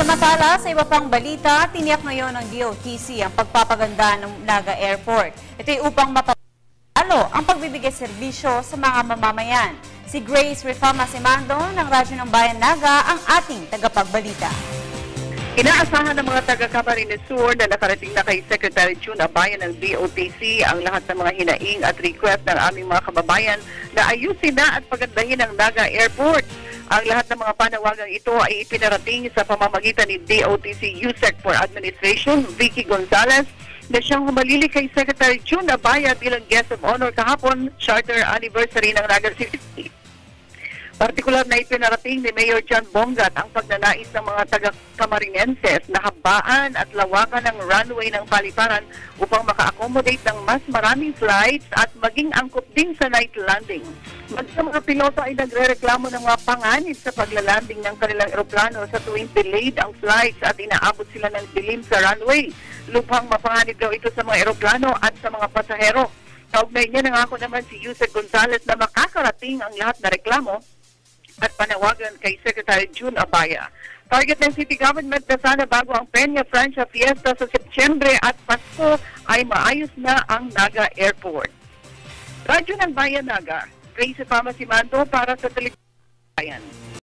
Samantala, sa iba pang balita, tiniyak ngayon ng DOTC ang pagpapaganda ng Naga Airport. Ito'y upang mapapalo ang pagbibigay serbisyo sa mga mamamayan. Si Grace Rifama Simando ng Radyo ng Bayan Naga ang ating tagapagbalita. Inaasahan ng mga taga-Camarines Sur na nakarating na kay Secretary June Abayan ng DOTC ang lahat ng mga hinaing at request ng aming mga kababayan na ayusin na at pagandahin ang Naga Airport. Ang lahat ng mga panawagang ito ay ipinarating sa pamamagitan ni DOTC USEC for Administration, Vicky Gonzalez, na siyang humalili kay Secretary June Abaya bilang guest of honor kahapon, charter anniversary ng Naga City. Partikular na ipinarating ni Mayor John Bongat ang pagnanais ng mga taga-Camarinenses na habaan at lawakan ng runway ng paliparan upang maka-accommodate ng mas maraming flights at maging angkop din sa night landing. Maging mga piloto ay nagre-reklamo ng mga panganib sa paglalanding ng kanilang eroplano sa tuwing delayed ang flights at inaabot sila ng dilim sa runway. Lupang mapanganib daw ito sa mga eroplano at sa mga pasahero. Kaugnay niya nangako naman si Yusek Gonzalez na makakarating ang lahat na reklamo at panawagan kay Secretary June Abaya. Target ng City Government na sana bago ang Peña Francia Fiesta sa Setyembre at Pasko ay maayos na ang Naga Airport. Radyo ng Bayan Naga, Grace Rifama Simando para sa Telebayan.